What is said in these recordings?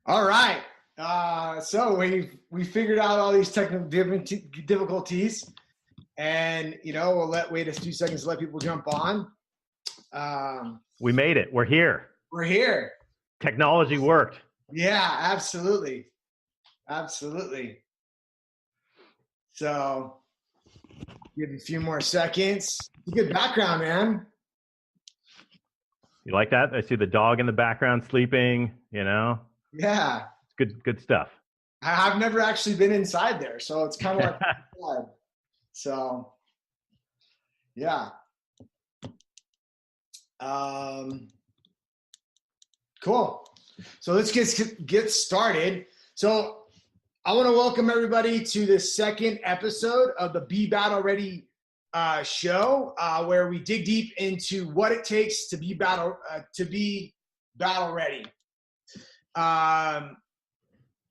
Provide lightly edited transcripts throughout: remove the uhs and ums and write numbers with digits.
All right. So we figured out all these technical difficulties, and we'll wait a few seconds to let people jump on. We made it. We're here. We're here. Technology worked. Yeah, absolutely. So give a few more seconds. Good background, man. You like that? I see the dog in the background sleeping. Yeah, it's good stuff. I've never actually been inside there, so it's kind of like inside. So yeah. Cool. So let's get started. So I want to welcome everybody to the second episode of the Be Battle Ready show, where we dig deep into what it takes to be battle ready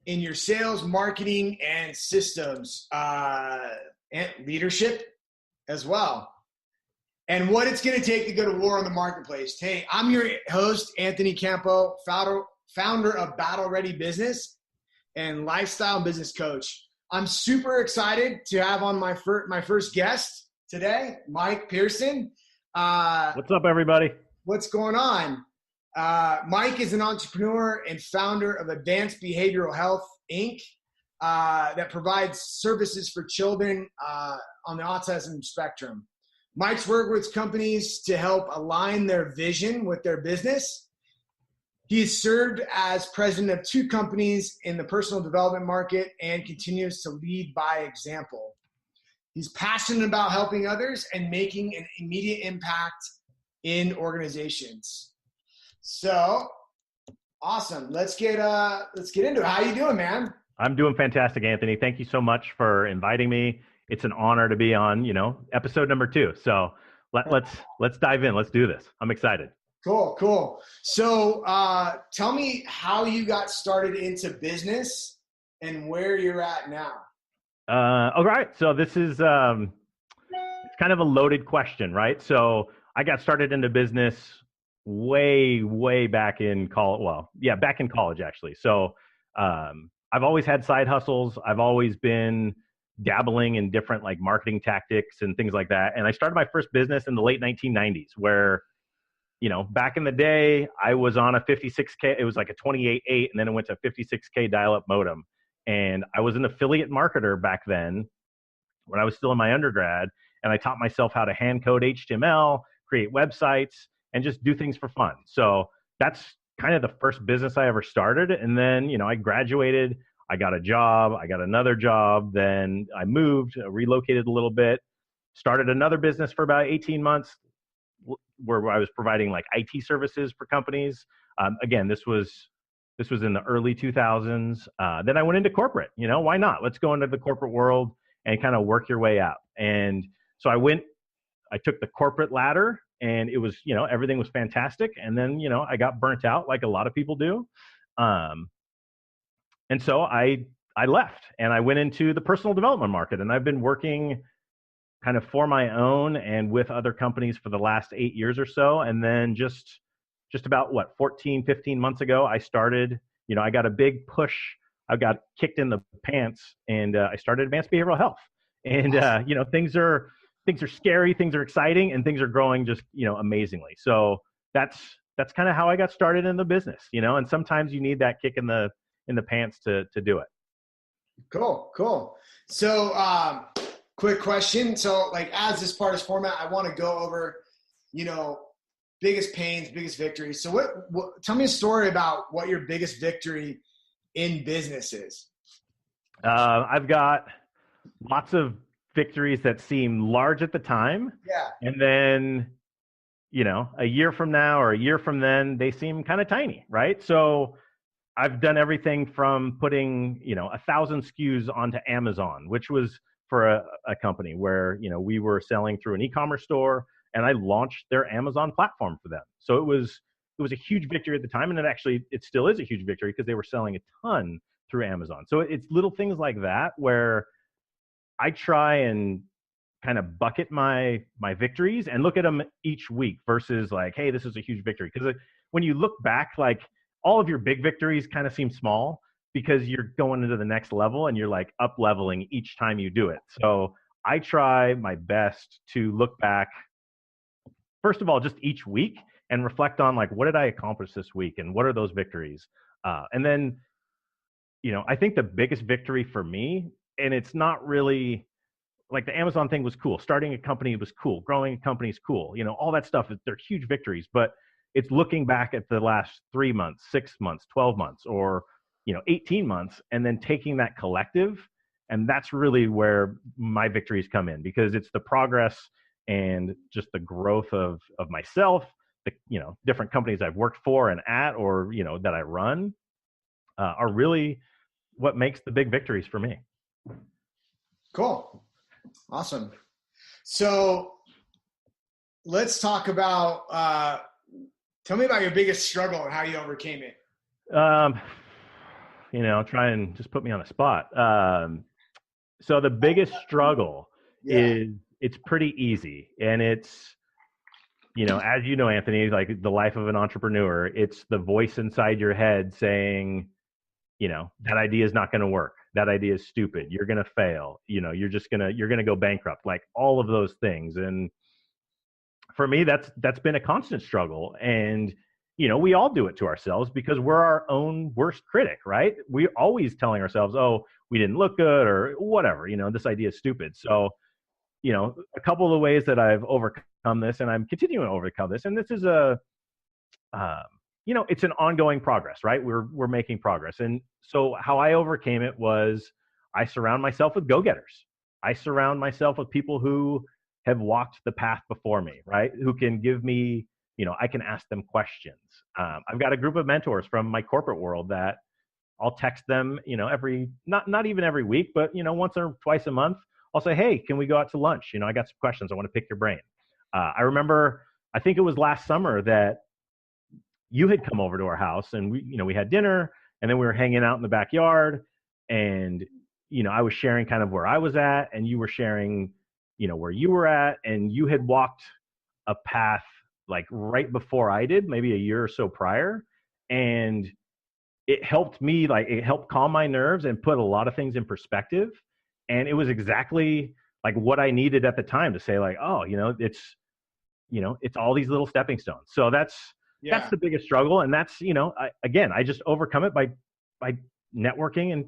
in your sales, marketing, and systems, and leadership as well. And what it's going to take to go to war on the marketplace. Hey, I'm your host, Anthony Campo, founder of Battle Ready Business and lifestyle business coach. I'm super excited to have on my first guest today, Mike Pearson. What's up, everybody? What's going on? Mike is an entrepreneur and founder of Advanced Behavioral Health, Inc., that provides services for children on the autism spectrum. Mike's worked with companies to help align their vision with their business. He has served as president of 2 companies in the personal development market and continues to lead by example. He's passionate about helping others and making an immediate impact in organizations. So, awesome. Let's get into it. How you doing, man? I'm doing fantastic, Anthony. Thank you so much for inviting me. It's an honor to be on, episode number 2. So let's dive in. Let's do this. I'm excited. Cool. So tell me how you got started into business and where you're at now. All right. So this is it's kind of a loaded question, right? So I got started into business way back in college. Well, yeah, back in college, actually. So I've always had side hustles. I've always been dabbling in different like marketing tactics and things like that. And I started my first business in the late 1990s where, back in the day, I was on a 56K. It was like a 28.8, and then it went to a 56K dial-up modem. And I was an affiliate marketer back then when I was still in my undergrad. And I taught myself how to hand code HTML, create websites, and just do things for fun. So that's kind of the first business I ever started. And then, I graduated, I got a job, I got another job, then I moved, relocated a little bit, started another business for about 18 months where I was providing like IT services for companies. Again, this was in the early 2000s. Then I went into corporate, why not? Let's go into the corporate world and kind of work your way out. And so I took the corporate ladder and it was, everything was fantastic. And then, I got burnt out like a lot of people do. And so I left and I went into the personal development market, and I've been working kind of for my own and with other companies for the last 8 years or so. And then just about 14, 15 months ago, I started, I got a big push. I got kicked in the pants and I started Advanced Behavioral Health. And, things are scary, things are exciting, and things are growing just, amazingly. So that's kind of how I got started in the business, and sometimes you need that kick in the pants to do it. Cool. So, quick question. So like, as this part is format, I want to go over, biggest pains, biggest victories. So what tell me a story about what your biggest victory in business is. I've got lots of victories that seem large at the time. Yeah. And then, a year from now or a year from then, they seem kind of tiny, right? So I've done everything from putting, 1,000 SKUs onto Amazon, which was for a company where, we were selling through an e-commerce store, and I launched their Amazon platform for them. So it was a huge victory at the time. And it still is a huge victory because they were selling a ton through Amazon. So it's little things like that where I try and kind of bucket my victories and look at them each week versus like, hey, this is a huge victory. Because when you look back, like all of your big victories kind of seem small because you're going into the next level and you're like up leveling each time you do it. So I try my best to look back, first of all, just each week and reflect on like, what did I accomplish this week and what are those victories? And then, I think the biggest victory for me, and it's not really like the Amazon thing was cool. Starting a company was cool. Growing a company is cool. All that stuff, they're huge victories, but it's looking back at the last 3 months, 6 months, 12 months, or, 18 months, and then taking that collective. And that's really where my victories come in, because it's the progress and just the growth of myself, the, different companies I've worked for and at, or, that I run, are really what makes the big victories for me. Cool. Awesome. So let's talk about, tell me about your biggest struggle and how you overcame it. Try and just put me on the spot. So the biggest struggle is, it's pretty easy. And it's, as you know, Anthony, like the life of an entrepreneur, it's the voice inside your head saying, that idea is not going to work. That idea is stupid. You're going to fail. You're going to go bankrupt, like all of those things. And for me, that's been a constant struggle. And, we all do it to ourselves because we're our own worst critic, right? We're always telling ourselves, oh, we didn't look good or whatever, this idea is stupid. So, a couple of the ways that I've overcome this, and I'm continuing to overcome this, and this is it's an ongoing progress, right? We're making progress. And so how I overcame it was I surround myself with go-getters. I surround myself with people who have walked the path before me, right? Who can give me, I can ask them questions. I've got a group of mentors from my corporate world that I'll text them, not even every week, but, once or twice a month, I'll say, hey, can we go out to lunch? I got some questions. I want to pick your brain. I remember, I think it was last summer that you had come over to our house and we had dinner, and then we were hanging out in the backyard, and, I was sharing kind of where I was at, and you were sharing, where you were at, and you had walked a path like right before I did, maybe a year or so prior. And it helped me, like it helped calm my nerves and put a lot of things in perspective. And it was exactly like what I needed at the time to say like, oh, it's all these little stepping stones. So that's the biggest struggle. And that's, I just overcome it by networking and,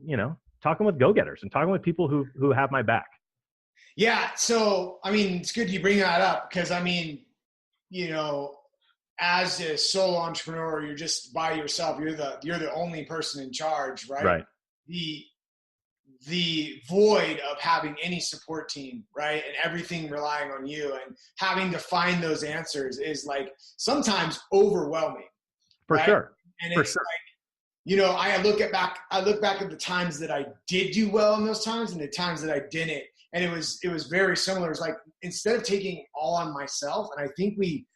talking with go-getters and talking with people who have my back. Yeah. So, it's good you bring that up because, as a solo entrepreneur, you're just by yourself. You're the only person in charge, right? Right. The void of having any support team, right? And everything relying on you and having to find those answers is like sometimes overwhelming. For right? sure. And it's like, I look back at the times that I did do well in those times and the times that I didn't. And it was very similar. It's like, instead of taking it all on myself, and I think we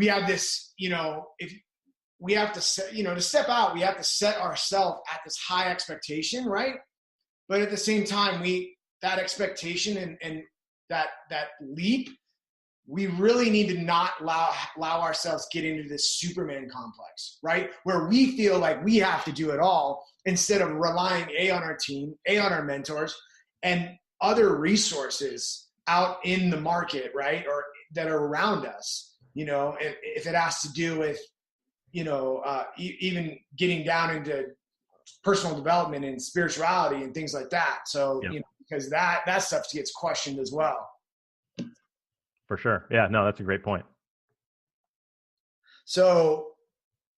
have this, if we have to set, to step out, we have to set ourselves at this high expectation, right? But at the same time, that expectation and that leap, we really need to not allow ourselves get into this Superman complex, right? Where we feel like we have to do it all instead of relying on our team, on our mentors, and other resources out in the market, right? Or that are around us, if it has to do with, even getting down into personal development and spirituality and things like that. So, because that stuff gets questioned as well. For sure. Yeah, no, that's a great point. So,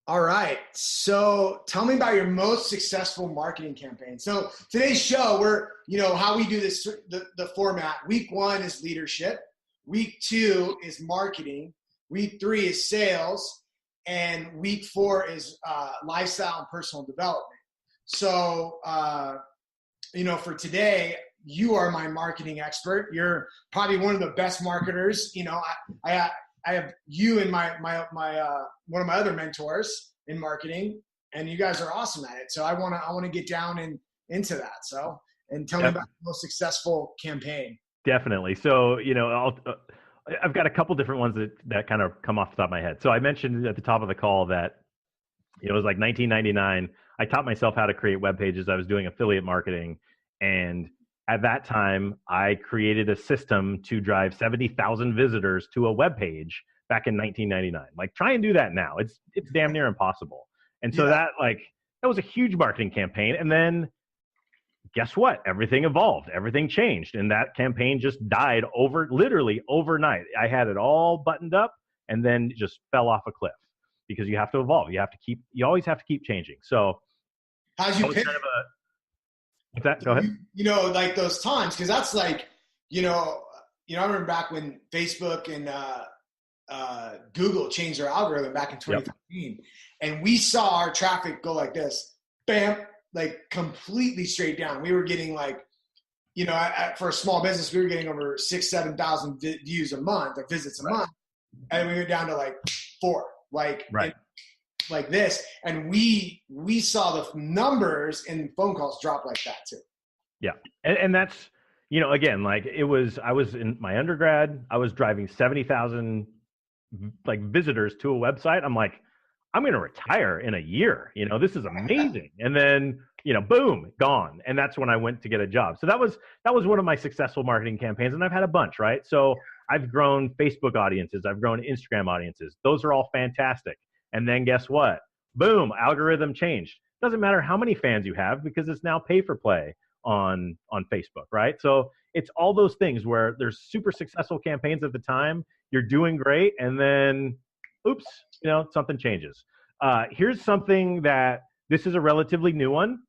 all right. So tell me about your most successful marketing campaign. So today's show, we're, how we do this, the format. Week 1 is leadership. Week 2 is marketing. Week 3 is sales. And week 4 is lifestyle and personal development. So, for today, you are my marketing expert. You're probably one of the best marketers. I have you and my one of my other mentors in marketing, and you guys are awesome at it. So I want to get down into that. So, and tell me about the most successful campaign. Definitely. So, I've got a couple different ones that kind of come off the top of my head. So I mentioned at the top of the call that It was like 1999. I taught myself how to create web pages. I was doing affiliate marketing. And at that time, I created a system to drive 70,000 visitors to a web page back in 1999. Like, try and do that now. It's damn near impossible. And so Yeah. that was a huge marketing campaign. And then guess what? Everything evolved. Everything changed. And that campaign just died literally overnight. I had it all buttoned up and then just fell off a cliff because you have to evolve. You always have to keep changing. So How'd you pick? What's that? Go ahead. Like those times, because that's like, I remember back when Facebook and Google changed their algorithm back in 2015, and we saw our traffic go like this, bam, like completely straight down. We were getting like, for a small business, we were getting over 7,000 views a month or visits a month, and we went down to like 4, like like this, and we saw the numbers and phone calls drop like that too. Yeah, and that's again, like I was in my undergrad, I was driving 70,000 like visitors to a website. I'm like, I'm going to retire in a year. This is amazing. And then, boom, gone. And that's when I went to get a job. So that was one of my successful marketing campaigns. And I've had a bunch, right? So I've grown Facebook audiences. I've grown Instagram audiences. Those are all fantastic. And then guess what? Boom, algorithm changed. Doesn't matter how many fans you have because it's now pay for play on Facebook, right? So it's all those things where there's super successful campaigns at the time. You're doing great. And then oops, something changes. Here's something this is a relatively new one.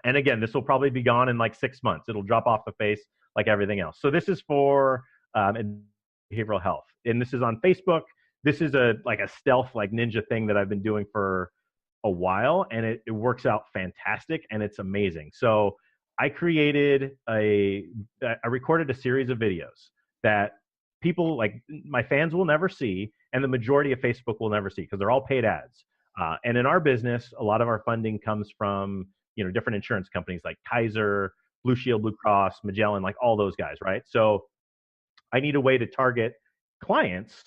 And again, this will probably be gone in like 6 months. It'll drop off the face like everything else. So this is for behavioral health. And this is on Facebook. This is a stealth, like ninja thing that I've been doing for a while. And it works out fantastic. And it's amazing. So I recorded a series of videos that people like my fans will never see, and the majority of Facebook will never see because they're all paid ads. And in our business, a lot of our funding comes from different insurance companies like Kaiser, Blue Shield, Blue Cross, Magellan, like all those guys, right? So I need a way to target clients,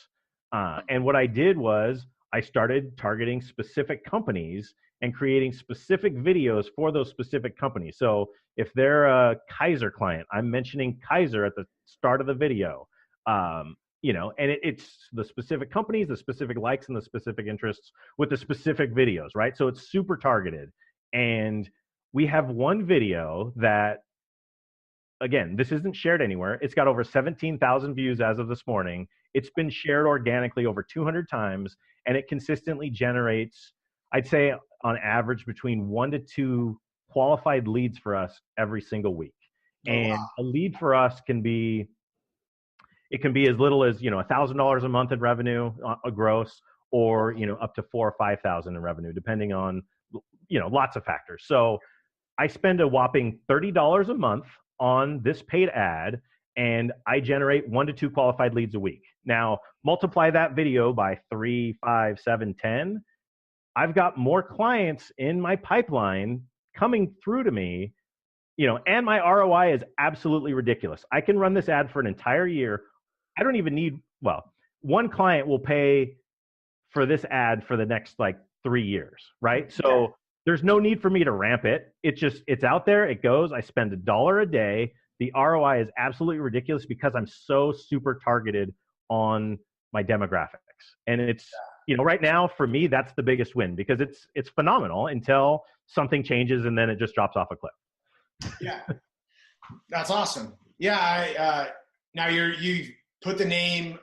and what I did was I started targeting specific companies and creating specific videos for those specific companies. So if they're a Kaiser client, I'm mentioning Kaiser at the start of the video. And it's the specific companies, the specific likes, and the specific interests with the specific videos, right? So it's super targeted. And we have one video that, again, this isn't shared anywhere. It's got over 17,000 views as of this morning. It's been shared organically over 200 times, and it consistently generates, I'd say, on average, between 1 to 2 qualified leads for us every single week. And a lead for us can be as little as $1,000 a month in revenue, a gross, or up to 4,000 or 5,000 in revenue, depending on lots of factors. So I spend a whopping $30 a month on this paid ad, and I generate 1 to 2 qualified leads a week. Now multiply that video by 3, 5, 7, 10. I've got more clients in my pipeline coming through to me. And my ROI is absolutely ridiculous. I can run this ad for an entire year. I don't even need, one client will pay for this ad for the next 3 years, right? So there's no need for me to ramp it. It's out there, it goes, I spend $1 a day. The ROI is absolutely ridiculous because I'm so super targeted on my demographics. And it's, right now for me, that's the biggest win because it's phenomenal until something changes and then it just drops off a cliff. Yeah, that's awesome. Yeah, now you've put the name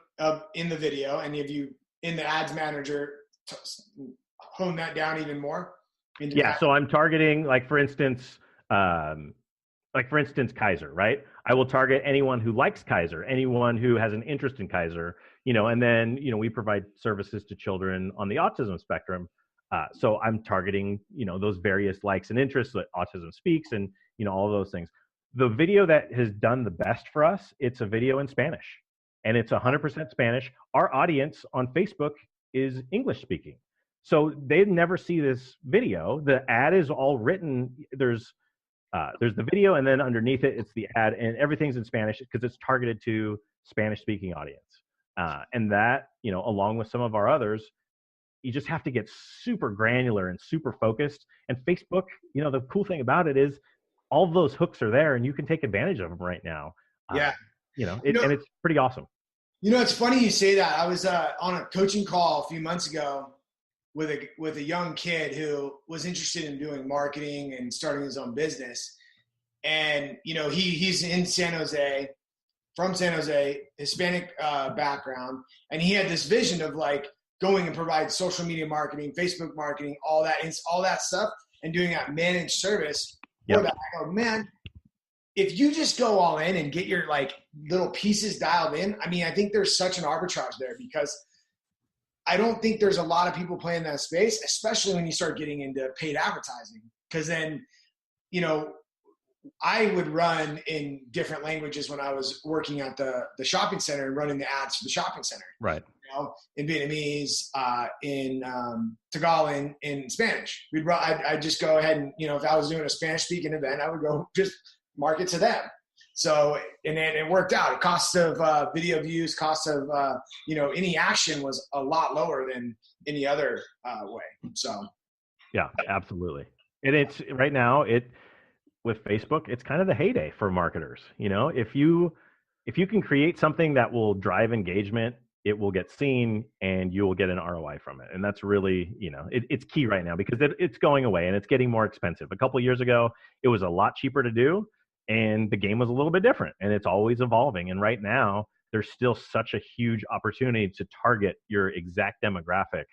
in the video, and have you in the ads manager hone that down even more? So I'm targeting, for instance, Kaiser, right? I will target anyone who likes Kaiser, anyone who has an interest in Kaiser, and then we provide services to children on the autism spectrum. So I'm targeting, those various likes and interests that Autism Speaks and, all of those things. The video that has done the best for us, it's a video in Spanish, and it's 100% Spanish. Our audience on Facebook is English speaking. So they never see this video. The ad is all written. There's the video, and then underneath it, it's the ad, and everything's in Spanish because it's targeted to Spanish speaking audience. And that, along with some of our others, you just have to get super granular and super focused. And Facebook, the cool thing about it is all of those hooks are there and you can take advantage of them right now. Yeah. And it's pretty awesome. It's funny you say that. I was on a coaching call a few months ago with a young kid who was interested in doing marketing and starting his own business. And, he's in San Jose, from San Jose, Hispanic background. And he had this vision of like going and provide social media marketing, Facebook marketing, all that stuff, and doing that managed service. Yep. That. I go, man, if you just go all in and get your like little pieces dialed in, I mean, I think there's such an arbitrage there, because I don't think there's a lot of people playing that space, especially when you start getting into paid advertising. Because then, I would run in different languages when I was working at the shopping center and running the ads for the shopping center. Right. In Vietnamese, in Tagalog, in Spanish. I'd just go ahead and, if I was doing a Spanish speaking event, I would go just market to them. So, and then it worked out. Cost of video views, cost of, any action was a lot lower than any other way. So. Yeah, absolutely. And it's right now with Facebook, it's kind of the heyday for marketers. If you can create something that will drive engagement, it will get seen and you will get an ROI from it. And that's really, it's key right now, because it's going away and it's getting more expensive. A couple of years ago, it was a lot cheaper to do and the game was a little bit different, and it's always evolving. And right now there's still such a huge opportunity to target your exact demographic.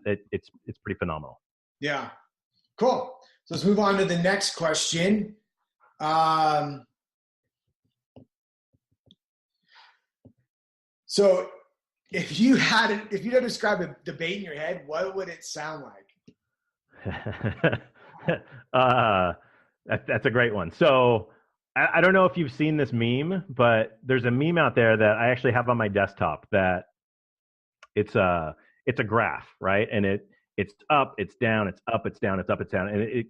It's pretty phenomenal. Yeah. Cool. So let's move on to the next question. So if you had to describe a debate in your head, what would it sound like? That's a great one. So I don't know if you've seen this meme, but there's a meme out there that I actually have on my desktop that it's a graph, right? And it's up, it's down, it's up, it's down, it's up, it's down. And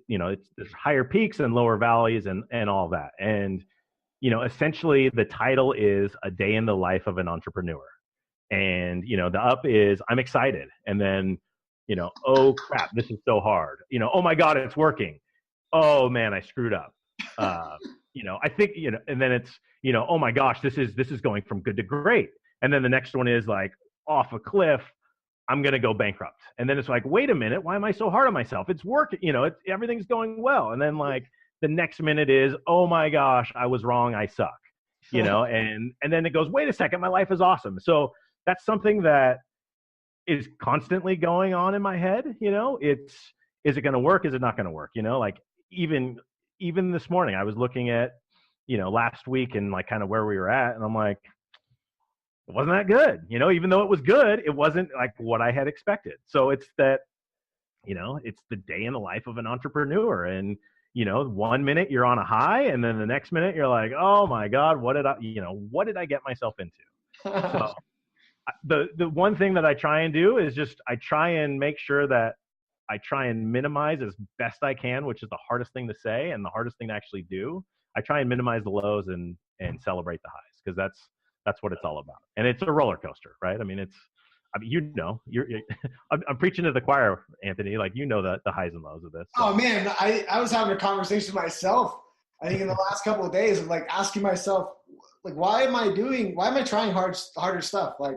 there's higher peaks and lower valleys and all that. And, essentially the title is A Day in the Life of an Entrepreneur. And, the up is I'm excited. And then, oh crap, this is so hard. Oh my God, it's working. Oh man, I screwed up. I think, and then it's, oh my gosh, this is going from good to great. And then the next one is like off a cliff, I'm going to go bankrupt. And then it's like, wait a minute, why am I so hard on myself? It's working, everything's going well. And then like the next minute is, oh my gosh, I was wrong. I suck, and then it goes, wait a second, my life is awesome. So that's something that is constantly going on in my head. Is it going to work? Is it not going to work? Like even this morning, I was looking at, last week and like kind of where we were at. And I'm like, it wasn't that good. Even though it was good, it wasn't like what I had expected. So it's that, it's the day in the life of an entrepreneur. And, 1 minute you're on a high and then the next minute you're like, oh my God, what did I get myself into? So the one thing that I try and do is just, I try and make sure that I try and minimize as best I can, which is the hardest thing to say and the hardest thing to actually do. I try and minimize the lows and celebrate the highs, because that's what it's all about. And it's a roller coaster, right? I mean, I'm preaching to the choir, Anthony, like, the highs and lows of this. So. Oh man, I was having a conversation with myself, I think in the last couple of days, of like asking myself, like, why am I trying harder stuff? Like,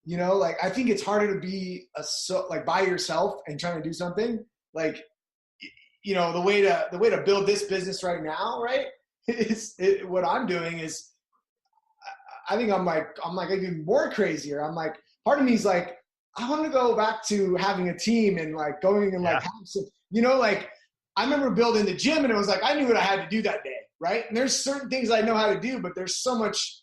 like I think it's harder to be by yourself and trying to do something like, the way to build this business right now, right? What I'm doing is, I think I'm even more crazier. I'm like, part of me is like, I want to go back to having a team and like going and like, have some, like I remember building the gym and it was like, I knew what I had to do that day. Right. And there's certain things I know how to do, but there's so much,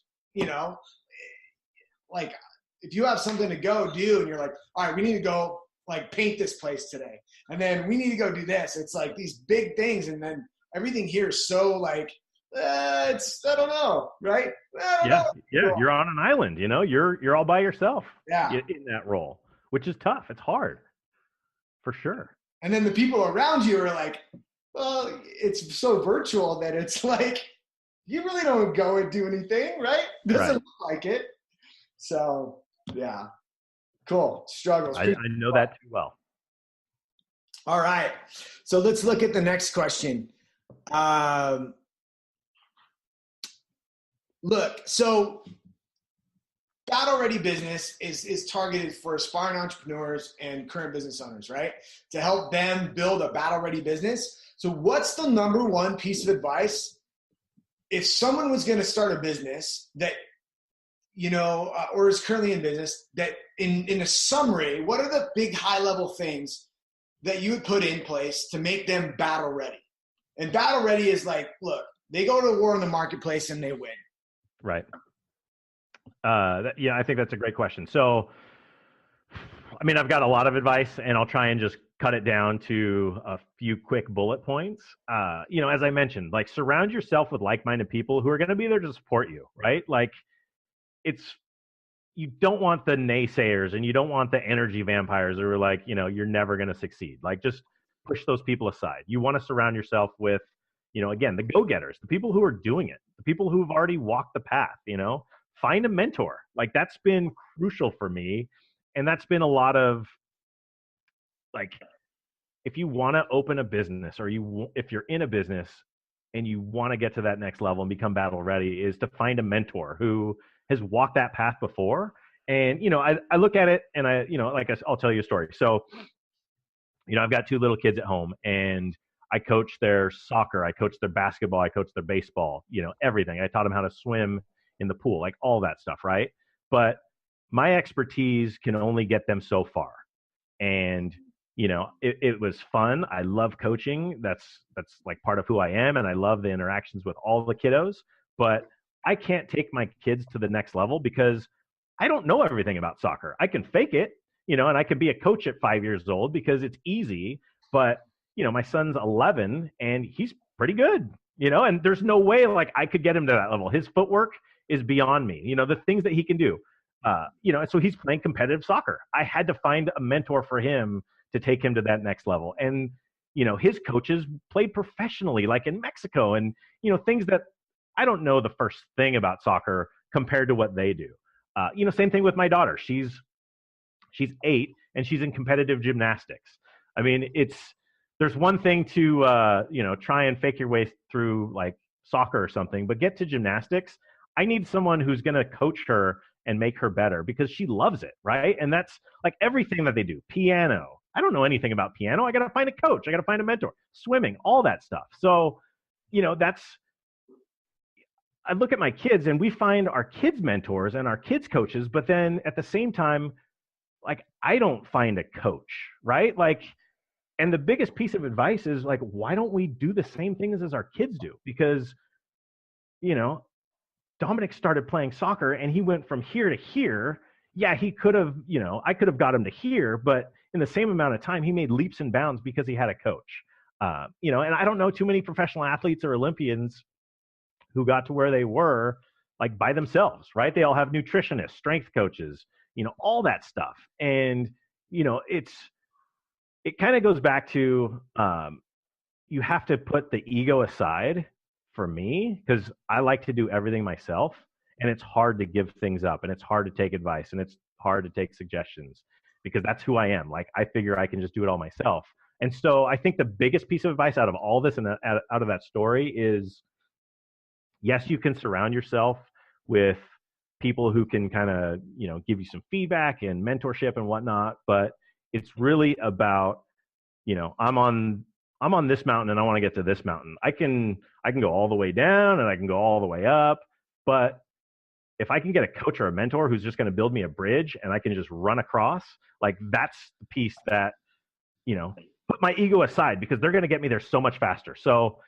like if you have something to go do and you're like, all right, we need to go like paint this place today. And then we need to go do this. It's like these big things. And then everything here is so like, I don't know. Right. I don't know. Yeah. You're on an island, you're all by yourself in that role, which is tough. It's hard for sure. And then the people around you are like, well, it's so virtual that it's like, you really don't go and do anything, right? Doesn't look like it. So, yeah. Cool. Struggles. I know that too well. All right. So let's look at the next question. Look, so Battle Ready Business is targeted for aspiring entrepreneurs and current business owners, right? To help them build a battle ready business. So what's the number one piece of advice if someone was going to start a business that, or is currently in business, that in a summary, what are the big high level things that you would put in place to make them battle ready? And battle ready is like, look, they go to war in the marketplace and they win. Right. I think that's a great question. So, I mean, I've got a lot of advice, and I'll try and just cut it down to a few quick bullet points. As I mentioned, like, surround yourself with like-minded people who are going to be there to support you, right? Like, you don't want the naysayers, and you don't want the energy vampires who are like, you're never going to succeed. Like, just push those people aside. You want to surround yourself with, again, the go-getters, the people who are doing it, the people who've already walked the path. Find a mentor. Like, that's been crucial for me. And that's been a lot of, like, if you want to open a business, or if you're in a business and you want to get to that next level and become battle ready, is to find a mentor who has walked that path before. And, I look at it, and I'll tell you a story. So, I've got 2 little kids at home, and I coach their soccer, I coach their basketball, I coach their baseball, everything. I taught them how to swim in the pool, like all that stuff, right? But my expertise can only get them so far. And, it was fun. I love coaching. That's like part of who I am. And I love the interactions with all the kiddos, but I can't take my kids to the next level because I don't know everything about soccer. I can fake it, and I could be a coach at 5 years old because it's easy, but my son's 11 and he's pretty good, and there's no way like I could get him to that level. His footwork is beyond me, the things that he can do. So he's playing competitive soccer. I had to find a mentor for him to take him to that next level. And, his coaches played professionally, like in Mexico, and, things that I don't know the first thing about soccer compared to what they do. Same thing with my daughter. She's 8 and she's in competitive gymnastics. I mean, there's one thing to, try and fake your way through like soccer or something, but get to gymnastics. I need someone who's going to coach her and make her better because she loves it, right? And that's like everything that they do. Piano. I don't know anything about piano. I got to find a coach. I got to find a mentor. Swimming, all that stuff. So, I look at my kids and we find our kids' mentors and our kids' coaches, but then at the same time, like, I don't find a coach, right? Like, and the biggest piece of advice is like, why don't we do the same things as our kids do? Because, Dominic started playing soccer and he went from here to here. Yeah, he could have, I could have got him to here, but in the same amount of time, he made leaps and bounds because he had a coach. And I don't know too many professional athletes or Olympians who got to where they were like by themselves, right? They all have nutritionists, strength coaches, all that stuff. And, it kind of goes back to, you have to put the ego aside for me, because I like to do everything myself, and it's hard to give things up, and it's hard to take advice, and it's hard to take suggestions because that's who I am. Like, I figure I can just do it all myself. And so I think the biggest piece of advice out of all this and out of that story is, yes, you can surround yourself with people who can kind of, give you some feedback and mentorship and whatnot, but it's really about, I'm on this mountain and I want to get to this mountain. I can go all the way down and I can go all the way up, but if I can get a coach or a mentor who's just going to build me a bridge and I can just run across, like, that's the piece that, put my ego aside, because they're going to get me there so much faster. So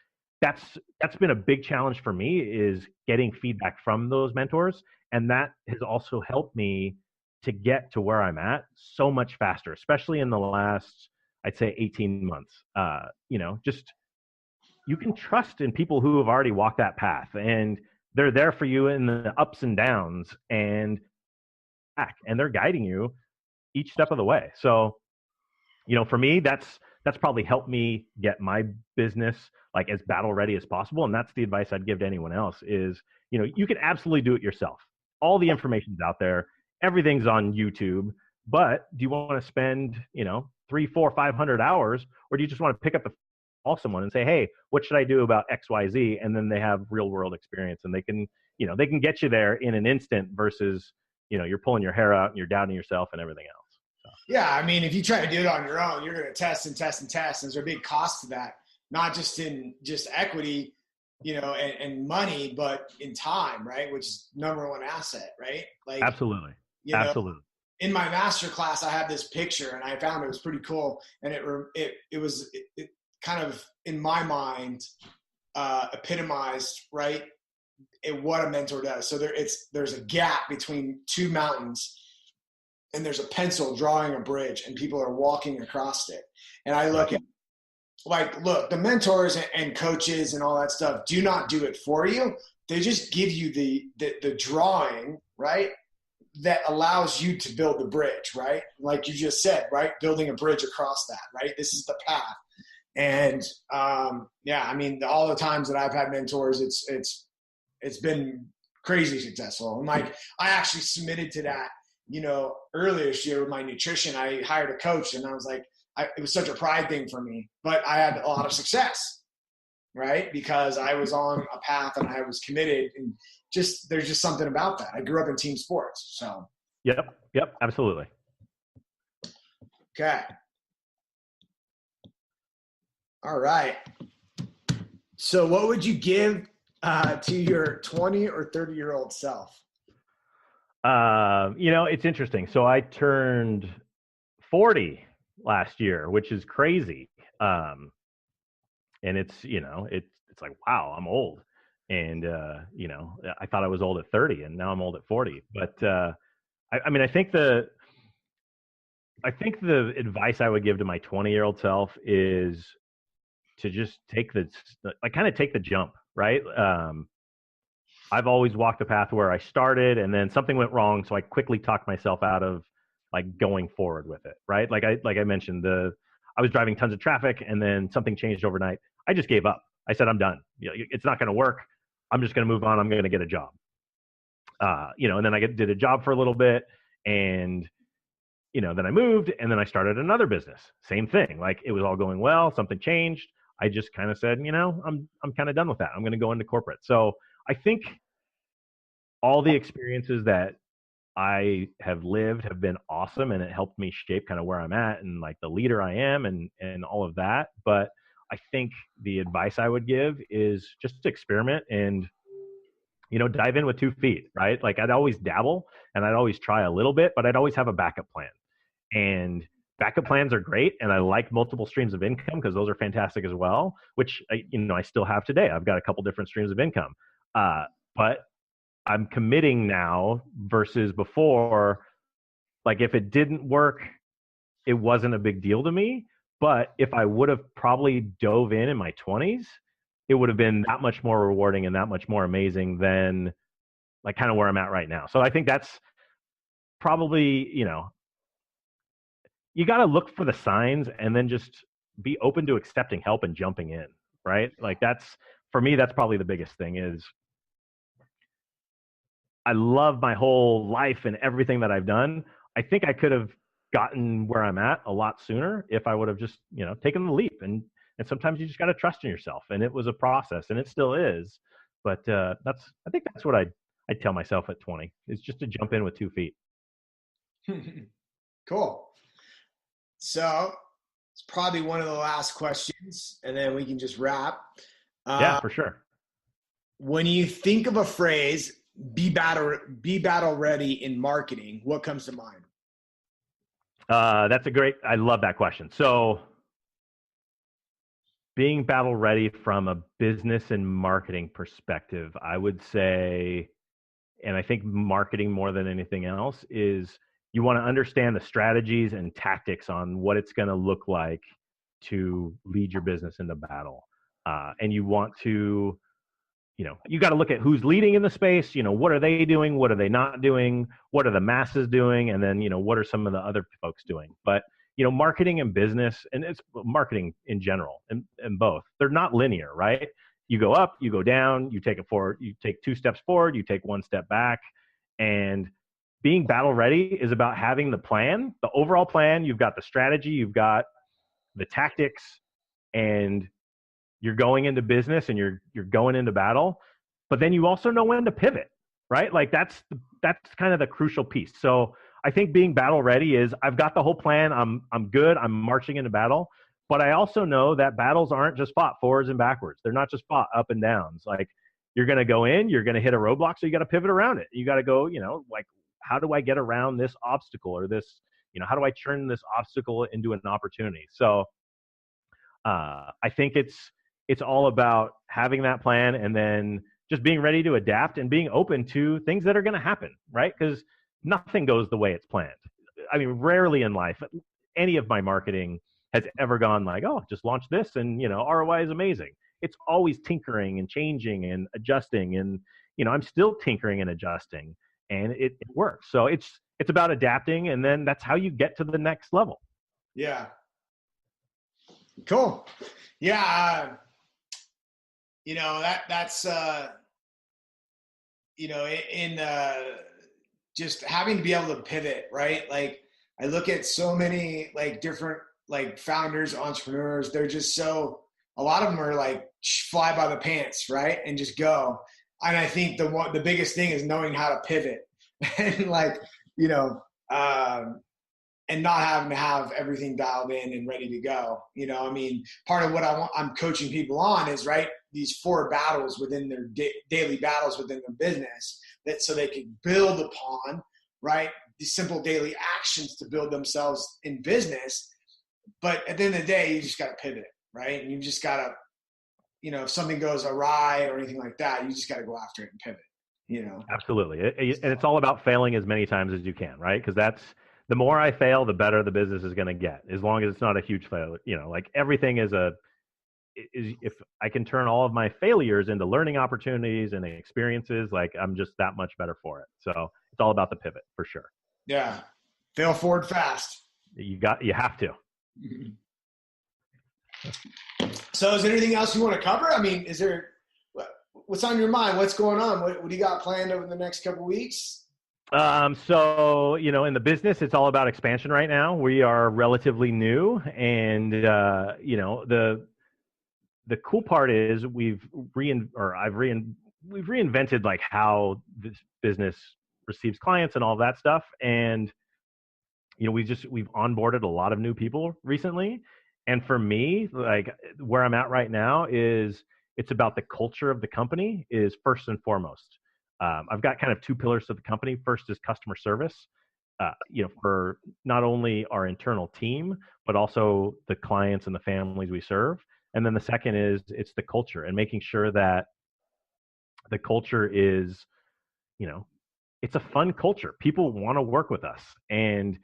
that's been a big challenge for me, is getting feedback from those mentors. And that has also helped me to get to where I'm at so much faster, especially in the last, I'd say 18 months. Just, you can trust in people who have already walked that path, and they're there for you in the ups and downs, and they're guiding you each step of the way. So, for me, that's probably helped me get my business like as battle ready as possible. And that's the advice I'd give to anyone else is, you can absolutely do it yourself. All the information's out there. Everything's on YouTube. but do you want to spend, 3, 4, 500 hours, or do you just want to pick up the call someone and say, hey, what should I do about XYZ? And then they have real world experience and they can get you there in an instant versus, you're pulling your hair out and you're doubting yourself and everything else. So. Yeah. I mean, if you try to do it on your own, you're going to test and test and test. And there's a big cost to that, not just in just equity, and money, but in time, right? Which is number one asset, right? Like absolutely. Absolutely. In my master class, I had this picture and I found it was pretty cool. And it was kind of in my mind, epitomized, right? What a mentor does. So there's a gap between two mountains and there's a pencil drawing a bridge and people are walking across it. And I look at, look, the mentors and coaches and all that stuff do not do it for you. They just give you the drawing, right? That allows you to build the bridge, right? Like you just said, right? Building a bridge across that, right? This is the path. And I mean, all the times that I've had mentors, it's been crazy successful. And like, I actually submitted to that, earlier this year with my nutrition. I hired a coach and I was like, it was such a pride thing for me, but I had a lot of success, right? Because I was on a path and I was committed, and there's just something about that. I grew up in team sports, so. Yep, absolutely. Okay. All right. So what would you give to your 20 or 30-year-old self? It's interesting. So I turned 40 last year, which is crazy. And it's, it's like, wow, I'm old. And, I thought I was old at 30 and now I'm old at 40. But, I think the advice I would give to my 20-year-old self is to just take the jump, right? I've always walked the path where I started and then something went wrong. So I quickly talked myself out of going forward with it, right? Like I mentioned, I was driving tons of traffic and then something changed overnight. I just gave up. I said, I'm done. It's not going to work. I'm just going to move on. I'm going to get a job. And then I did a job for a little bit and, then I moved and then I started another business. Same thing. Like it was all going well. Something changed. I just kind of said, I'm kind of done with that. I'm going to go into corporate. So I think all the experiences that I have lived have been awesome, and it helped me shape kind of where I'm at and like the leader I am and all of that. But I think the advice I would give is just experiment and, dive in with 2 feet, right? Like I'd always dabble and I'd always try a little bit, but I'd always have a backup plan. And backup plans are great. And I like multiple streams of income because those are fantastic as well, which I still have today. I've got a couple different streams of income. But I'm committing now versus before. Like if it didn't work, it wasn't a big deal to me. But if I would have probably dove in my 20s, it would have been that much more rewarding and that much more amazing than like kind of where I'm at right now. So I think that's probably, you got to look for the signs and then just be open to accepting help and jumping in, right? Like for me, that's probably the biggest thing is I love my whole life and everything that I've done. I think I could have gotten where I'm at a lot sooner if I would have just, taken the leap. And sometimes you just got to trust in yourself. And it was a process and it still is. But I think that's what I'd tell myself at 20 is just to jump in with 2 feet. Cool. So it's probably one of the last questions and then we can just wrap. Yeah, for sure. When you think of a phrase, be battle ready in marketing, what comes to mind? I love that question. So being battle ready from a business and marketing perspective, I would say, and I think marketing more than anything else is you want to understand the strategies and tactics on what it's going to look like to lead your business into battle. And you want to, you got to look at who's leading in the space, what are they doing? What are they not doing? What are the masses doing? And then, what are some of the other folks doing? But, marketing and business, and it's marketing in general and both, they're not linear, right? You go up, you go down, you take it forward, you take 2 steps forward, you take 1 step back. And being battle ready is about having the plan, the overall plan. You've got the strategy, you've got the tactics, and you're going into business and you're going into battle. But then you also know when to pivot, right? Like that's kind of the crucial piece. So I think being battle ready is I've got the whole plan. I'm good. I'm marching into battle. But I also know that battles aren't just fought forwards and backwards. They're not just fought up and downs. Like you're going to go in, you're going to hit a roadblock, so you got to pivot around it. You got to go, like how do I get around this obstacle or this, how do I turn this obstacle into an opportunity? So I think it's all about having that plan and then just being ready to adapt and being open to things that are going to happen, right? Because nothing goes the way it's planned. I mean, rarely in life, any of my marketing has ever gone like, oh, just launch this and, ROI is amazing. It's always tinkering and changing and adjusting. And, I'm still tinkering and adjusting and it works. So it's about adapting. And then that's how you get to the next level. Yeah. Cool. Yeah. That's, in just having to be able to pivot, right? Like I look at so many like different like founders, entrepreneurs, they're just a lot of them are like fly by the pants, right? And just go. And I think the biggest thing is knowing how to pivot and like, and not having to have everything dialed in and ready to go. Part of what I'm coaching people on is, right, these 4 battles within their daily battles within their business so they can build upon, right, these simple daily actions to build themselves in business. But at the end of the day, you just got to pivot, right? And you just got to, if something goes awry or anything like that, you just got to go after it and pivot, Absolutely. And it's all about failing as many times as you can, right? Because the more I fail, the better the business is going to get, as long as it's not a huge failure. Like everything is if I can turn all of my failures into learning opportunities and experiences, like I'm just that much better for it. So it's all about the pivot for sure. Yeah. Fail forward fast. You have to. So is there anything else you want to cover? I mean, what's on your mind? What's going on? What do you got planned over the next couple of weeks? So, in the business, it's all about expansion right now. We are relatively new and, the cool part is we've reinvented like how this business receives clients and all that stuff. And, we've onboarded a lot of new people recently. And for me, like where I'm at right now is it's about the culture of the company is first and foremost. I've got kind of 2 pillars to the company. First is customer service, for not only our internal team, but also the clients and the families we serve. And then the second is it's the culture and making sure that the culture is, it's a fun culture. People want to work with us and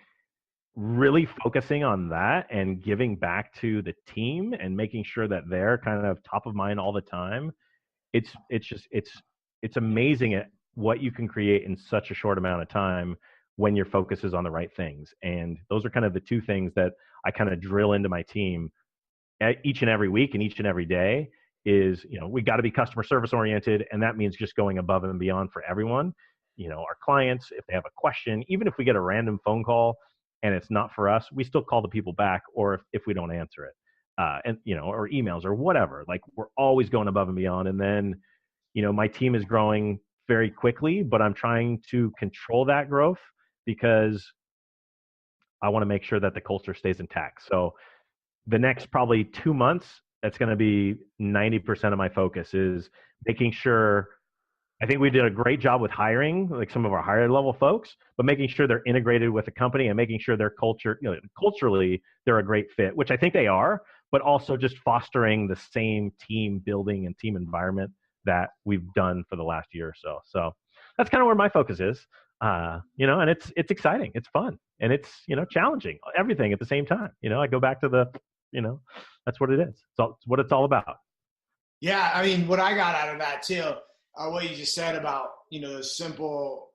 really focusing on that and giving back to the team and making sure that they're kind of top of mind all the time. It's amazing at what you can create in such a short amount of time when your focus is on the right things. And those are kind of the 2 things that I kind of drill into my team each and every week and each and every day is, we got to be customer service oriented. And that means just going above and beyond for everyone, our clients, if they have a question, even if we get a random phone call and it's not for us, we still call the people back, or if we don't answer it, or emails or whatever, like we're always going above and beyond. And then, my team is growing very quickly, but I'm trying to control that growth because I want to make sure that the culture stays intact. So the next probably 2 months, that's going to be 90% of my focus is making sure. I think we did a great job with hiring, like some of our higher level folks, but making sure they're integrated with the company and making sure their culture, culturally, they're a great fit, which I think they are, but also just fostering the same team building and team environment that we've done for the last year or so. So that's kind of where my focus is, and it's exciting. It's fun. And it's, challenging, everything at the same time. I go back to that's what it is. So it's what it's all about. Yeah. I mean, what I got out of that too, what you just said about, the simple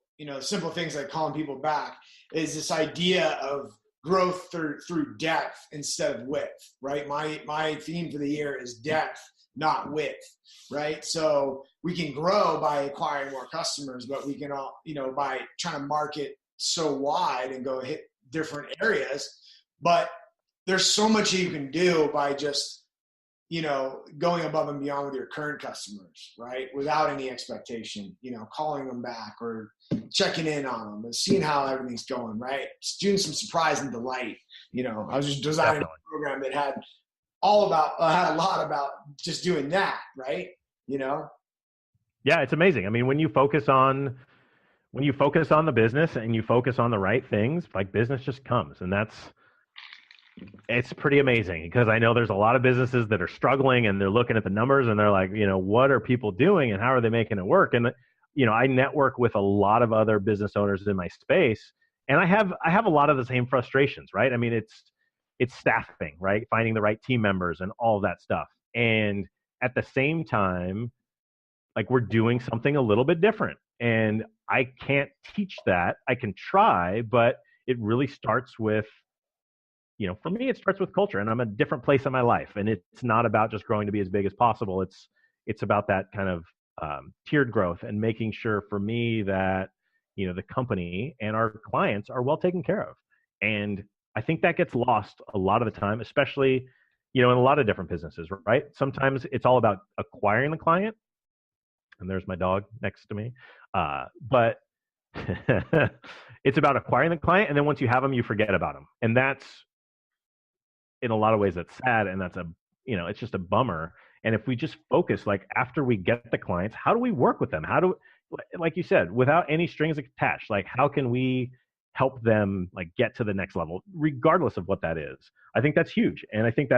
things like calling people back is this idea of growth through depth instead of width, right? My theme for the year is depth, not width, right? So we can grow by acquiring more customers, but we can all, by trying to market so wide and go hit different areas, but there's so much you can do by just, going above and beyond with your current customers, right? Without any expectation, calling them back or checking in on them and seeing how everything's going, right? Just doing some surprise and delight. I was just designing a program that had had a lot about just doing that, right? Yeah, it's amazing. I mean, when you focus on the business and you focus on the right things, like business just comes. And it's pretty amazing, because I know there's a lot of businesses that are struggling and they're looking at the numbers and they're like, what are people doing and how are they making it work? And, I network with a lot of other business owners in my space, and I have a lot of the same frustrations, right? I mean, it's staffing, right? Finding the right team members and all of that stuff. And at the same time, like, we're doing something a little bit different, and I can't teach that. I can try, but it really starts with, for me, it starts with culture, and I'm a different place in my life, and it's not about just growing to be as big as possible. It's about that kind of tiered growth and making sure for me that, the company and our clients are well taken care of. And I think that gets lost a lot of the time, especially, in a lot of different businesses, right? Sometimes it's all about acquiring the client, and there's my dog next to me. But it's about acquiring the client, and then once you have them, you forget about them. And that's, in a lot of ways, that's sad, and that's it's just a bummer. And if we just focus, like, after we get the clients, how do we work with them? Like you said, without any strings attached, like, how can we help them, like, get to the next level, regardless of what that is? I think that's huge. And I think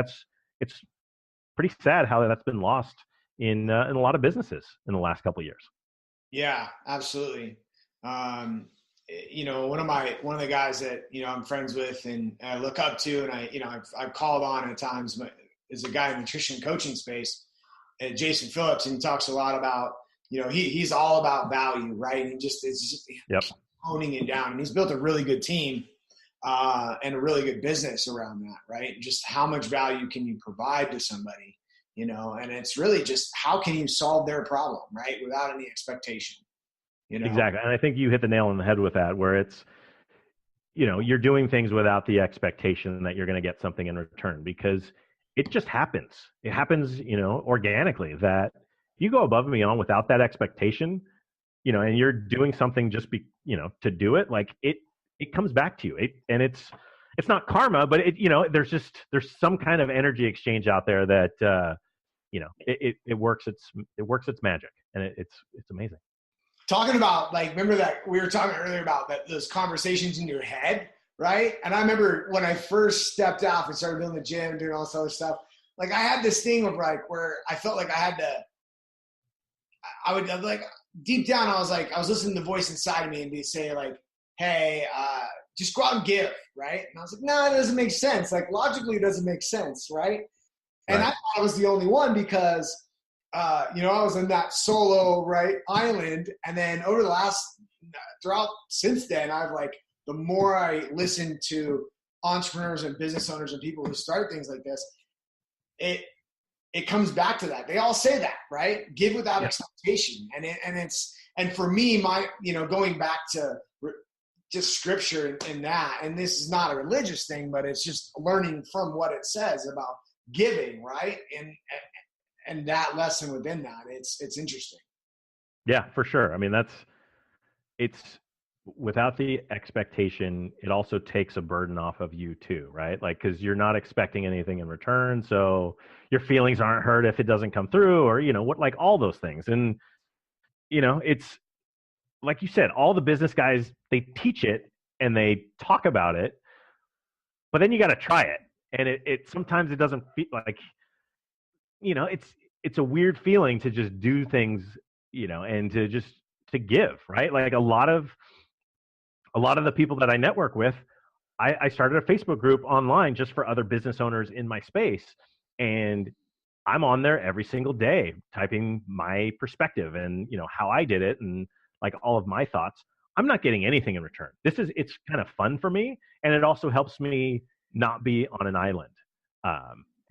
it's pretty sad how that's been lost in a lot of businesses in the last couple of years. Yeah, absolutely. One of the guys that, I'm friends with and I look up to, and I've called on at times, is a guy in the nutrition coaching space, Jason Phillips, and he talks a lot about, he's all about value, right? And Yep. honing it down. And he's built a really good team and a really good business around that, right? Just how much value can you provide to somebody, and it's really just how can you solve their problem, right? Without any expectation. Exactly. And I think you hit the nail on the head with that, where it's, you're doing things without the expectation that you're going to get something in return, because it just happens. It happens, organically, that you go above and beyond without that expectation, and you're doing something just to do it, like it comes back to you. It's not karma, but there's some kind of energy exchange out there that, it works its magic, and it's amazing. Talking about, like, remember that we were talking earlier about those conversations in your head, right? And I remember when I first stepped off and started building the gym, doing all this other stuff, like, I had this thing of, like, where I felt like I would like, deep down, I was listening to the voice inside of me and be say, like, hey, just go out and give, right? And I was like, no, it doesn't make sense. Like, logically, it doesn't make sense, right? And I thought I was the only one because, I was in that solo, right, island. And then since then, I've, like, the more I listen to entrepreneurs and business owners and people who start things like this, it comes back to that. They all say that, right? Give without expectation. And for me, going back to just scripture in that, and this is not a religious thing, but it's just learning from what it says about giving, right? And that lesson within that, it's interesting. Yeah, for sure. I mean, it's without the expectation, it also takes a burden off of you too, right? Like, because you're not expecting anything in return, so your feelings aren't hurt if it doesn't come through, or like all those things. And it's like you said, all the business guys, they teach it and they talk about it, but then you got to try it, and it sometimes it doesn't feel like, it's a weird feeling to just do things, and to give, right? Like, a lot of the people that I network with, I started a Facebook group online just for other business owners in my space. And I'm on there every single day typing my perspective and, how I did it and, like, all of my thoughts. I'm not getting anything in return. It's kind of fun for me. And it also helps me not be on an island.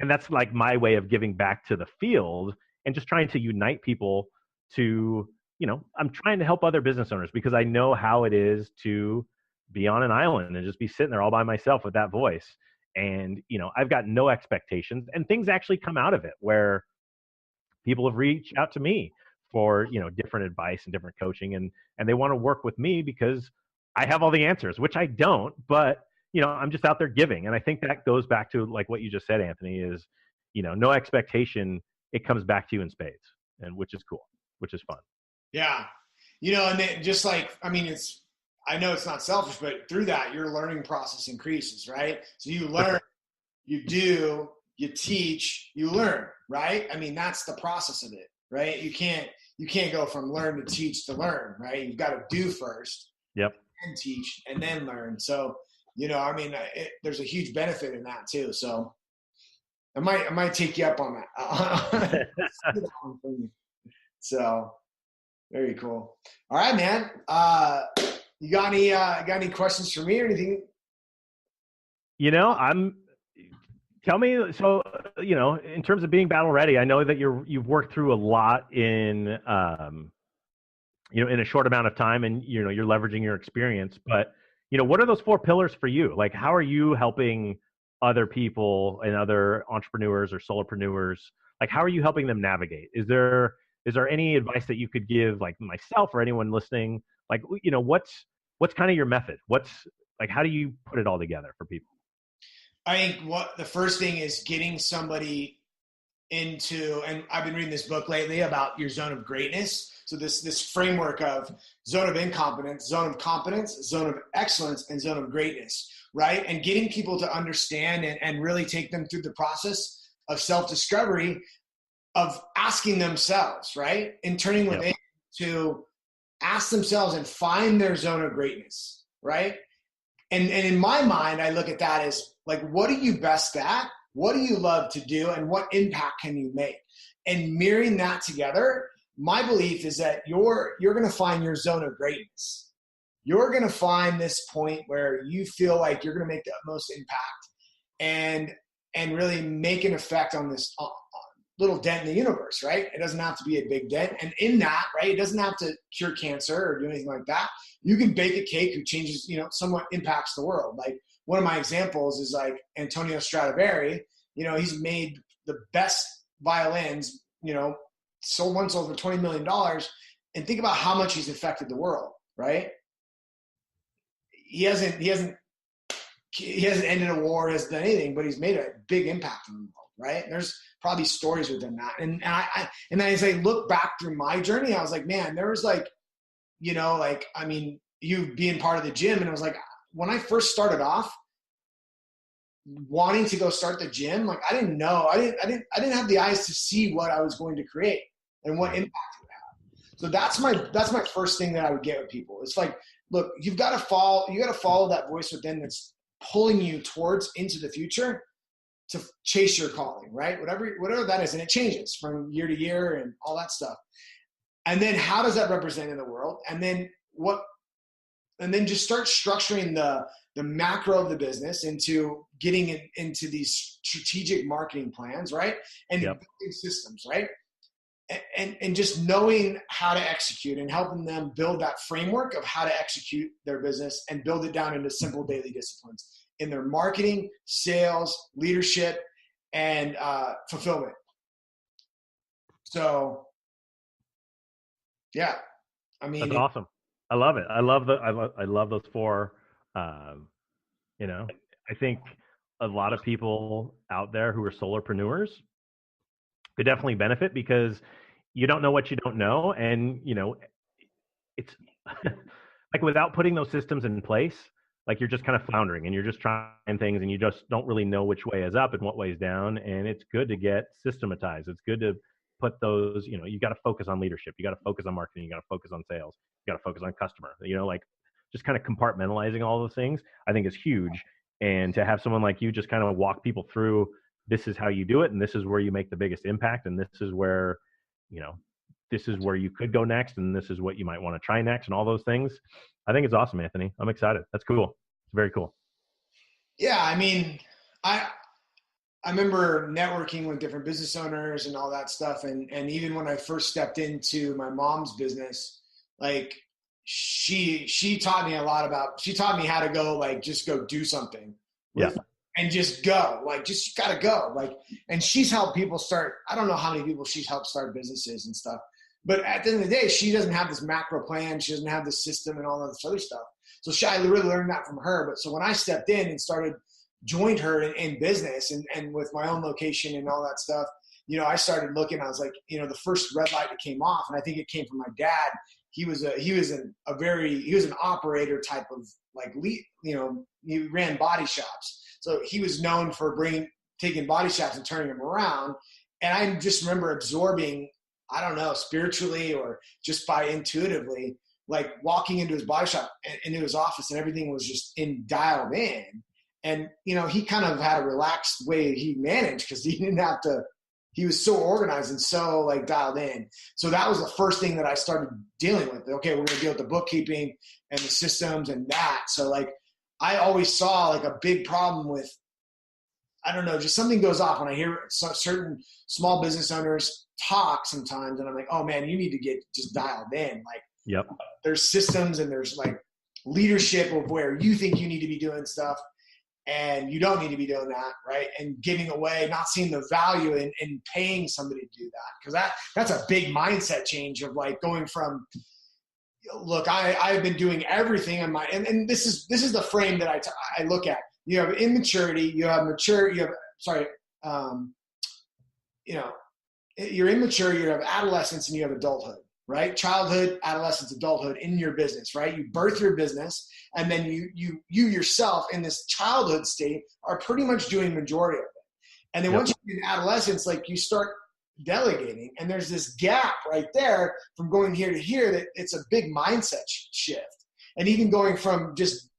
And that's, like, my way of giving back to the field and just trying to unite people to, I'm trying to help other business owners, because I know how it is to be on an island and just be sitting there all by myself with that voice. And, I've got no expectations, and things actually come out of it where people have reached out to me for, different advice and different coaching, and they want to work with me because I have all the answers, which I don't, but, I'm just out there giving. And I think that goes back to like what you just said, Anthony, is, no expectation. It comes back to you in spades, and which is cool, which is fun. Yeah. And then just like, I know it's not selfish, but through that, your learning process increases, right? So you learn, you do, you teach, you learn, right? That's the process of it, right? You can't go from learn to teach to learn, right? You've got to do first. Yep. And teach and then learn. So, there's a huge benefit in that too. So I might take you up on that. So very cool. All right, man. You got any questions for me or anything? Tell me, so, in terms of being battle ready, I know that you've worked through a lot in a short amount of time, and, you're leveraging your experience, but, what are those 4 pillars for you? Like, how are you helping other people and other entrepreneurs or solopreneurs? Like, how are you helping them navigate? Is there any advice that you could give, like myself or anyone listening? Like, what's kind of your method? How do you put it all together for people? I think the first thing is getting somebody into, and I've been reading this book lately about your zone of greatness. So this framework of zone of incompetence, zone of competence, zone of excellence, and zone of greatness, right? And getting people to understand and really take them through the process of self-discovery, of asking themselves, right? And turning within to ask themselves and find their zone of greatness, right? And in my mind, I look at that as like, what are you best at? What do you love to do? And what impact can you make? And mirroring that together, my belief is that you're going to find your zone of greatness. You're going to find this point where you feel like you're going to make the most impact and really make an effect on this little dent in the universe, right? It doesn't have to be a big dent. And in that, right, it doesn't have to cure cancer or do anything like that. You can bake a cake who changes, somewhat impacts the world. Like, one of my examples is like Antonio Stradivari. He's made the best violins, sold for $20 million. And think about how much he's affected the world, right? He hasn't ended a war, hasn't done anything, but he's made a big impact on the world, right? And there's probably stories within that. And as I look back through my journey, I was like, man, there was you being part of the gym, and it was like, when I first started off wanting to go start the gym, like I didn't know, I didn't have the eyes to see what I was going to create and what impact it would have. So that's my first thing that I would get with people. It's like, look, you got to follow that voice within that's pulling you towards into the future to chase your calling, right? Whatever that is. And it changes from year to year and all that stuff. And then how does that represent in the world? And then just start structuring the macro of the business into getting it into these strategic marketing plans, right? And building systems, right? And just knowing how to execute and helping them build that framework of how to execute their business and build it down into simple daily disciplines in their marketing, sales, leadership, and fulfillment. So, yeah, that's awesome. I love it. I love those 4. I think a lot of people out there who are solopreneurs, they definitely benefit because you don't know what you don't know. And, it's like without putting those systems in place, like you're just kind of floundering and you're just trying things and you just don't really know which way is up and what way is down. And it's good to get systematized. It's good to put those, you got to focus on leadership. You got to focus on marketing. You got to focus on sales. You got to focus on customer, like just kind of compartmentalizing all those things, I think is huge. And to have someone like you just kind of walk people through, this is how you do it. And this is where you make the biggest impact. And this is where, this is where you could go next. And this is what you might want to try next and all those things. I think it's awesome, Anthony. I'm excited. That's cool. It's very cool. Yeah. I remember networking with different business owners and all that stuff. And even when I first stepped into my mom's business, like she taught me a lot about, she taught me how to go, like, just go do something Yeah. and just go, like, just gotta go. Like, and she's helped people start, I don't know how many people she's helped start businesses and stuff, but at the end of the day, she doesn't have this macro plan. She doesn't have this system and all this other stuff. So I really learned that from her. But so when I stepped in and joined her in business and with my own location and all that stuff, I started looking, I was like, the first red light that came off, and I think it came from my dad. He was an operator type of, like, lead, he ran body shops. So he was known for taking body shops and turning them around. And I just remember absorbing, I don't know, spiritually or just by intuitively, like walking into his body shop and into his office, and everything was just dialed in. And, he kind of had a relaxed way he managed, because he didn't have to, he was so organized and so, like, dialed in. So that was the first thing that I started dealing with. Okay, we're going to deal with the bookkeeping and the systems and that. So, like, I always saw, like, a big problem with, I don't know, just something goes off when I hear certain small business owners talk sometimes, and I'm like, oh man, you need to get just dialed in. Like, yep. There's systems and there's, like, leadership of where you think you need to be doing stuff and you don't need to be doing that, right? And giving away, not seeing the value in paying somebody to do that. Because that's a big mindset change of, like, going from, look, I've been doing everything on and this is the frame that I look at. You have immaturity, you're immature, you have adolescence, and you have adulthood, right? Childhood, adolescence, adulthood in your business, right? You birth your business, and then you yourself in this childhood state are pretty much doing majority of it. And then once you're in adolescence, like, you start delegating, and there's this gap right there from going here to here that it's a big mindset shift. And even going from just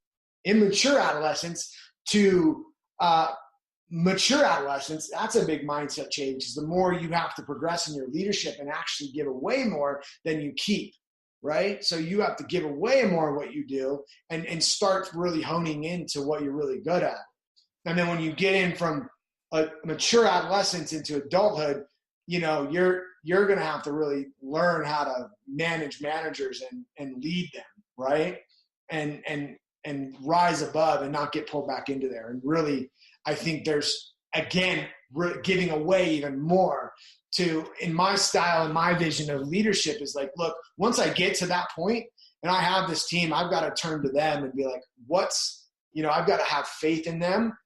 immature adolescence to mature adolescence, that's a big mindset change, because the more you have to progress in your leadership and actually give away more than you keep, right? So you have to give away more of what you do and start really honing into what you're really good at. And then when you get in from a mature adolescence into adulthood, you're going to have to really learn how to manage managers and lead them, right? And rise above and not get pulled back into there. And really, I think there's, again, giving away even more in my style and my vision of leadership is, like, look, once I get to that point and I have this team, I've got to turn to them and be like, I've got to have faith in them,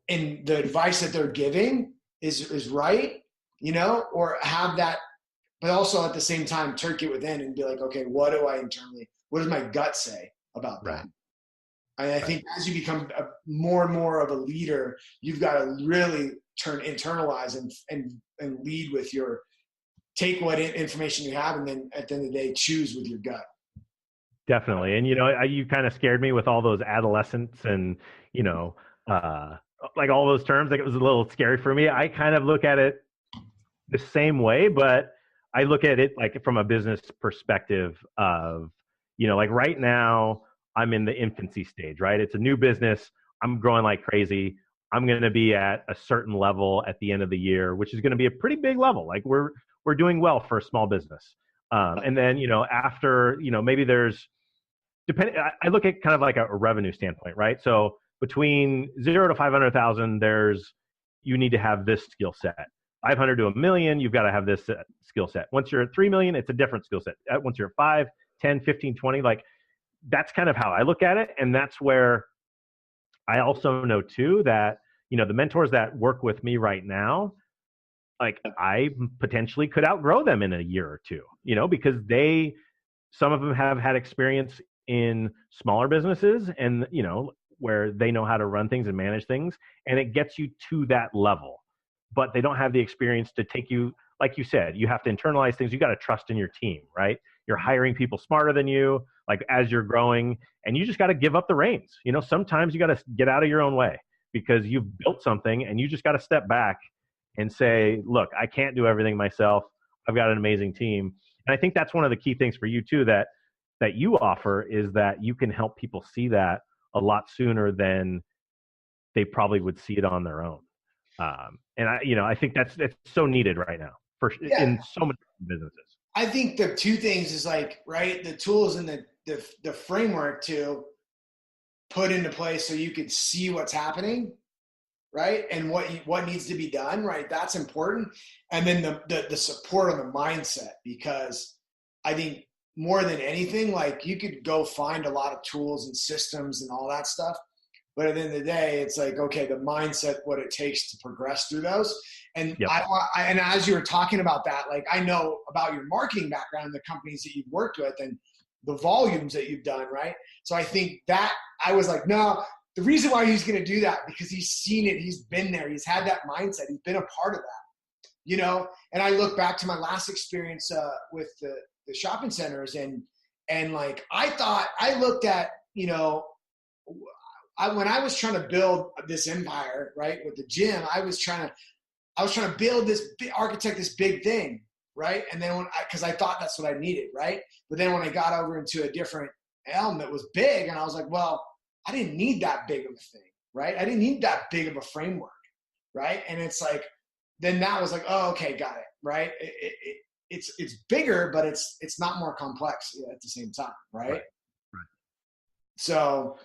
and the advice that they're giving is right, or have that, but also at the same time, turkey within and be like, okay, what does my gut say about that? And I think as you become more and more of a leader, you've got to really internalize and lead with take what information you have, and then at the end of the day, choose with your gut. Definitely. And, you kind of scared me with all those adolescents and, like, all those terms. Like, it was a little scary for me. I kind of look at it the same way, but I look at it, like, from a business perspective of, like, right now I'm in the infancy stage, right? It's a new business. I'm growing like crazy. I'm going to be at a certain level at the end of the year, which is going to be a pretty big level. Like, we're doing well for a small business. And then, after, maybe there's, I look at kind of like a revenue standpoint, right? So between 0 to 500,000, you need to have this skill set. 500 to $1 million, you've got to have this skill set. Once you're at 3 million, it's a different skill set. Once you're at 5, 10, 15, 20, like, that's kind of how I look at it. And that's where I also know too that, the mentors that work with me right now, like, I potentially could outgrow them in a year or two, because some of them have had experience in smaller businesses and, where they know how to run things and manage things, and it gets you to that level. But they don't have the experience to take you, like you said, you have to internalize things. You got to trust in your team, right? You're hiring people smarter than you, like, as you're growing, and you just got to give up the reins. Sometimes you got to get out of your own way because you've built something, and you just got to step back and say, look, I can't do everything myself. I've got an amazing team. And I think that's one of the key things for you too, that you offer, is that you can help people see that a lot sooner than they probably would see it on their own. And I think it's so needed right now in so many businesses. I think the two things is like, right, the tools and the framework to put into place so you could see what's happening, right, and what needs to be done, right? That's important. And then the support on the mindset, because I think more than anything, like you could go find a lot of tools and systems and all that stuff, but at the end of the day, it's like, okay, the mindset, what it takes to progress through those. And Yep. And as you were talking about that, like I know about your marketing background, the companies that you've worked with, and the volumes that you've done, right? So I think that I was like, no, the reason why he's going to do that, because he's seen it, he's been there, he's had that mindset, he's been a part of that, you know? And I look back to my last experience with the shopping centers, and like I looked at, you know, when I was trying to build this empire, right, with the gym, I was trying to build architect this big thing, right? And then because I thought that's what I needed, right? But then when I got over into a different elm that was big, and I was like, well, I didn't need that big of a thing, right? I didn't need that big of a framework, right? And it's like, then that was like, oh, okay, got it, right? It's bigger, but it's not more complex at the same time, right? So,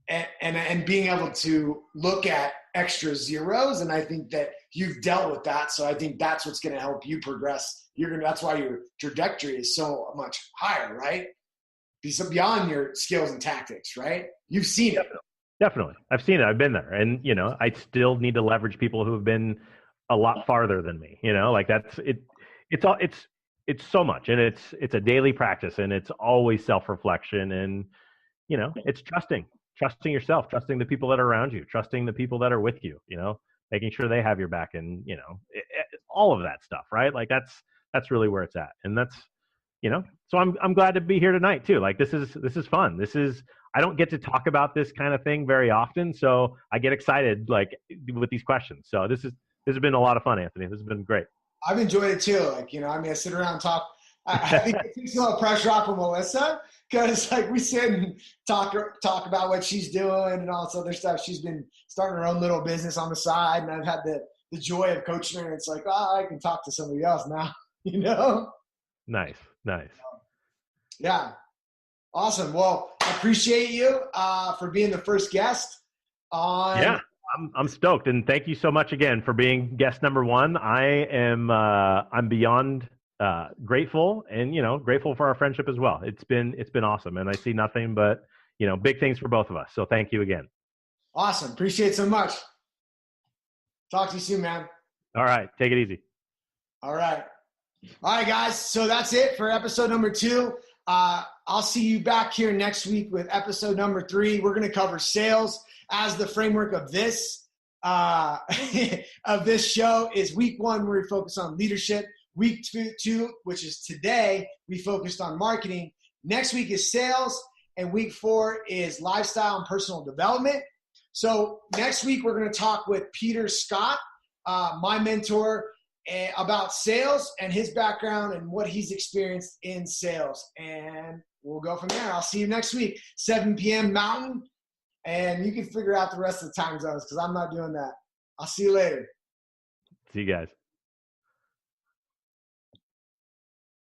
and being able to look at extra zeros, and I think that you've dealt with that, so I think that's what's going to help you progress. That's why your trajectory is so much higher, right? Beyond your skills and tactics, right? You've seen it. Definitely. I've seen it. I've been there. And, you know, I still need to leverage people who have been a lot farther than me, you know, like that's it. It's so much, and it's a daily practice, and it's always self-reflection, and, you know, it's trusting yourself, trusting the people that are around you, trusting the people that are with you, you know, making sure they have your back, and, you know, all of that stuff, right? Like that's really where it's at. And that's, you know, so I'm glad to be here tonight too. Like this is fun. I don't get to talk about this kind of thing very often, so I get excited like with these questions. So this has been a lot of fun, Anthony. This has been great. I've enjoyed it too. Like, you know, I mean, I sit around and talk. I think it takes a lot of pressure off of Melissa, because like we sit and talk about what she's doing and all this other stuff. She's been starting her own little business on the side, and I've had the joy of coaching her. And it's like, oh, I can talk to somebody else now, you know? Nice. Yeah. Awesome. Well, I appreciate you for being the first guest on. Yeah, I'm stoked, and thank you so much again for being guest number one. I'm beyond grateful, and, you know, grateful for our friendship as well. It's been awesome, and I see nothing but, you know, big things for both of us. So thank you again. Awesome. Appreciate it so much. Talk to you soon, man. All right. Take it easy. All right, guys. So that's it for episode number 2. I'll see you back here next week with episode number 3. We're going to cover sales as the framework of this show. Is week 1 where we focus on leadership. Week 2, which is today, we focused on marketing. Next week is sales, and week 4 is lifestyle and personal development. So next week we're going to talk with Peter Scott, my mentor, about sales and his background and what he's experienced in sales. And we'll go from there. I'll see you next week, 7 p.m. Mountain. And you can figure out the rest of the time zones, because I'm not doing that. I'll see you later. See you guys.